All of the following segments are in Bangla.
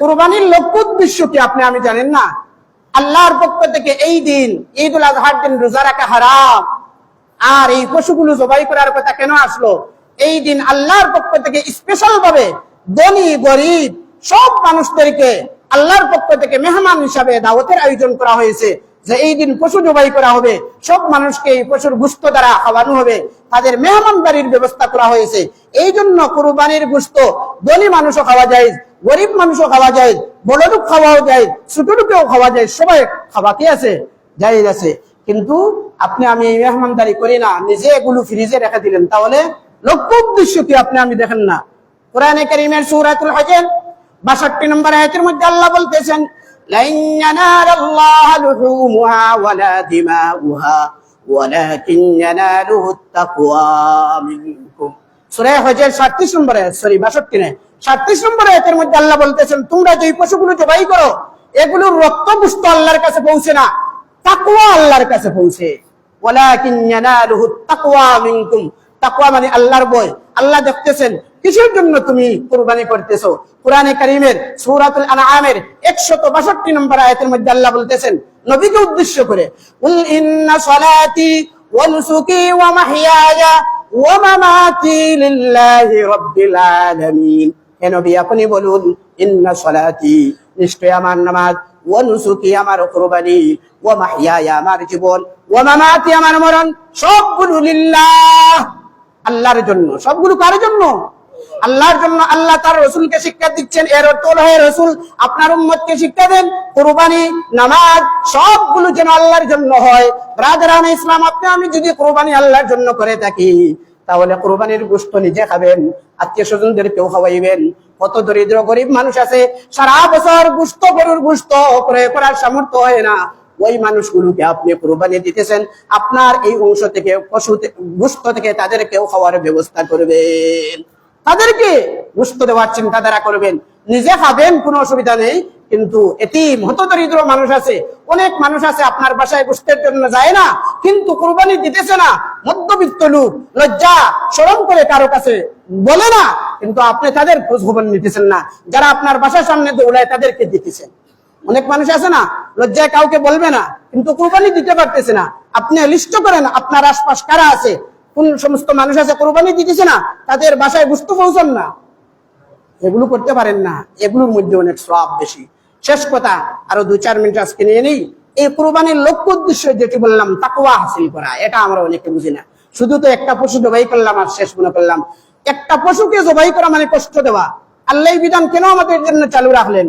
কুরবানির লক্ষ্য উদ্দেশ্য কি আপনি আমি জানেন না? আল্লাহর পক্ষ থেকে এই দিন ঈদুল আজহার দিন রোজা রাখা হারাম। আর এই পশুগুলো জবাই করার কথা কেন আসলো? এই দিন আল্লাহর পক্ষ থেকে স্পেশাল ভাবে ধনী গরিব সব মানুষদেরকে আল্লাহর পক্ষ থেকে মেহমান হিসাবে দাওয়াতের আয়োজন করা হয়েছে, যে এই দিন পশু জবাই করা হবে, সব মানুষকে এই পশুর গোশত দ্বারা খাওয়ানো হবে, তাদের মেহমানদারির ব্যবস্থা করা হয়েছে। এই জন্য কুরবানির গোশত ধনী মানুষও খাওয়া যায়, গরিব মানুষও খাওয়া যায়, বড় লোক খাওয়াও যায়, ছোট লোকেও খাওয়া যায়, সবাই খাওয়া কি আছে, জায়েজ আছে। কিন্তু আপনি আমি এই মেহমানদারি করি না, নিজে এগুলো ফ্রিজে রেখে দিলেন, তাহলে লক্ষ্য উদ্দেশ্য কি আপনি আমি দেখেন না? কোরআনে কারীমের সূরাতুল হজের ৬২ নম্বর আয়াতের মধ্যে আল্লাহ বলতেছেন, লান ইয়ানালাল্লাহা লুহুমুহা ওয়ালা দিমাউহা ওয়ালাকিন ইয়ানালুহুত তাকওয়া মিনকুম। সূরা হজের ৩৭ নম্বর আয়াত, ৬২ না ৩৭ নম্বর আয়াতের মধ্যে আল্লাহ বলতেছেন, তোমরা যে পশুগুলো জবাই করো এগুলোর রক্ত গোশত আল্লাহর কাছে পৌঁছে না, তাকওয়া আল্লাহর কাছে পৌঁছে। ওয়ালাকিন ইয়ানালুহুত তাকওয়া মিনকুম, তাকওয়া মানে আল্লাহর ভয়। আল্লাহ দেখতেছেন কিসের জন্য তুমি কুরবানি করতেছো। কোরআনে কারীমের সূরাতুল আনআমের ১৬২ নম্বর আয়াতের মধ্যে আল্লাহ বলতেছেন নবীকে উদ্দেশ্য করে, কুল ইন্না সলাতি ওয়া নুসুকি ওয়া মাহইয়ায়া ওয়া মামাতি লিল্লাহি রাব্বিল আলামিন। হে নবী আপনি বলুন, ইন্না সলাতি নিশ্চয় আমার নামাজ, ওয়া নুসুকি আমার কুরবানি, ওয়া মাহইয়ায়া আমার জীবন, ওয়া মামাতি আমার মরণ, সবগুলো লিল্লাহ আল্লাহর জন্য। সবগুলো কার জন্য? আল্লাহর জন্য। আল্লাহ তার রাসূলকে শিক্ষা দিচ্ছেন, এর অর্থ হলো হে রাসূল আপনার উম্মতকে শিক্ষা দেন কুরবানি নামাজ সবগুলো যেন আল্লাহর জন্য হয়। ব্রাদারানে ইসলাম, আপনি আমি যদি কুরবানি আল্লাহর জন্য করে থাকি তাহলে কুরবানির গোশত নিজে খাবেন, আত্মীয় স্বজনদেরকেও খাওয়াইবেন। কত দরিদ্র গরিব মানুষ আছে সারা বছর গোশত গরুর গোশত ক্রয় করার সামর্থ্য হয় না, ওই মানুষগুলোকে আপনি কুরবানি দিতেছেন, আপনার এই অংশ থেকে পশু গোশত থেকে তাদেরকেও খাওয়ার ব্যবস্থা করবেন, তাদেরকে গোশত দেওয়ার চিন্তা দ্বারা করবেন, নিজে খাবেন কোনো অসুবিধা নেই। কিন্তু এতিম হতদরিদ্র মানুষ আছে, অনেক মানুষ আছে আপনার বাসায় গোশতের জন্য যায় না, কিন্তু কুরবানি দিতেছে না, মধ্যবিত্ত লোক, লজ্জা শরম করে কারো কাছে বলে না, কিন্তু আপনি তাদের খোঁজ খবর নিতেছেন না, যারা আপনার বাসার সামনে দৌড়ায় তাদেরকে দিতেছেন। অনেক মানুষ আছে না লজ্জায় কাউকে বলবে না, কিন্তু কুরবানি দিতে পারতেছে না। আপনি লিস্ট করেন আপনার আশপাশ কারা আছে, কোন সমস্ত মানুষ আছে কুরবানি দিতেছে না, তাদের বাসায় গোশত পৌঁছান না, এগুলো করতে পারেন না, এগুলোর মধ্যে অনেক সওয়াব বেশি। শেষ কথা, আরো ২-৪ মিনিট আজকে নিয়ে নেই। এই কুরবানির লক্ষ্য উদ্দেশ্য যেটি বললাম তাকওয়া হাসিল করা, এটা আমরা অনেকে বুঝি না। শুধু তো একটা পশু জবাই করলাম আর শেষ মনে করলাম। একটা পশুকে জবাই করা মানে কষ্ট দেওয়া। আল্লাহ এই বিধান কেন আমাদের জন্য চালু রাখলেন?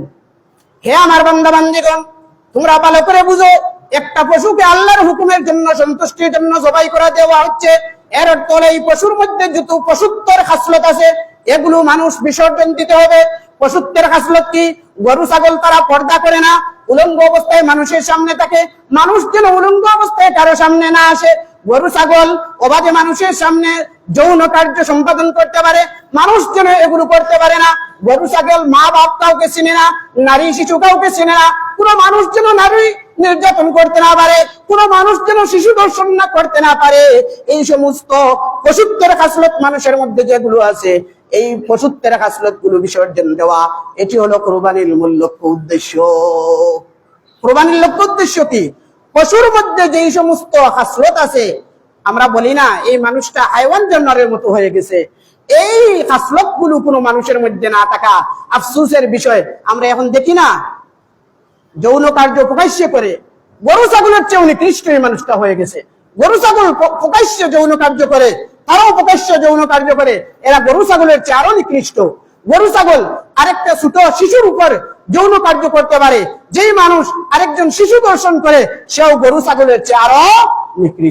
হে আমার বান্দা বান্দীগণ, তোমরা ভালো করে বুঝো, একটা পশুকে আল্লাহর হুকুমের জন্য সন্তুষ্টির জন্য জবাই করা দেওয়া হচ্ছে। এর অর্থ হলো এই পশুর মধ্যে যত পশুত্বের খাসলত আছে এগুলো মানুষ বিসর্জন দিতে হবে। পশুত্বের খাসলত কি? গরু ছাগল তারা পর্দা করে না, উলঙ্গ অবস্থায় মানুষের সামনে থাকে, মানুষ যেন উলঙ্গ অবস্থায় কারো সামনে না আসে। গরু ছাগল অবাধে মানুষের সামনে যৌন কার্য সম্পাদন করতে পারে, মানুষ যেন এগুলো করতে পারে না। গরু ছাগল মা বাপ কাউকে চিনে না, নারী শিশু কাউকে চিনে না, কোনো মানুষ যেন নারী নির্যাতন করতে না পারে, কোনো মানুষ যেন শিশু দর্শন না করতে না পারে। এই সমস্ত পশুত্বের খাসলত মানুষের মধ্যে যেগুলো আছে, এই পশুত্বের খাসলত গুলো বিসর্জন দেওয়া, এটি হলো কুরবানির মূল লক্ষ্য উদ্দেশ্য। কুরবানির লক্ষ্য উদ্দেশ্য কি? পশুর মধ্যে যেই সমস্ত খাসলত আছে, আমরা বলি না এই মানুষটা হাইওয়ান জানোয়ারের মতো হয়ে গেছে, এই খাসলত গুলো কোনো মানুষের মধ্যে না থাকা আফসোসের বিষয়। আমরা এখন দেখি না যৌন কার্য প্রকাশ্যে করে, গরু ছাগলের চেয়ে নিকৃষ্ট এই মানুষটা হয়ে গেছে। গরু ছাগল প্রকাশ্যে যৌন কার্য করে, তারাও প্রকাশ্যে যৌন কার্য করে, এরা গরু ছাগলের চেয়ে আরো নিকৃষ্ট। গরু ছাগল আরেকটা ছোট শিশুর উপর যৌন কার্য করতে পারে, যেই মানুষ আরেকজন শিশু দর্শন করে সেও গরু ছাগলের চেয়ে আরো নিকৃষ্ট।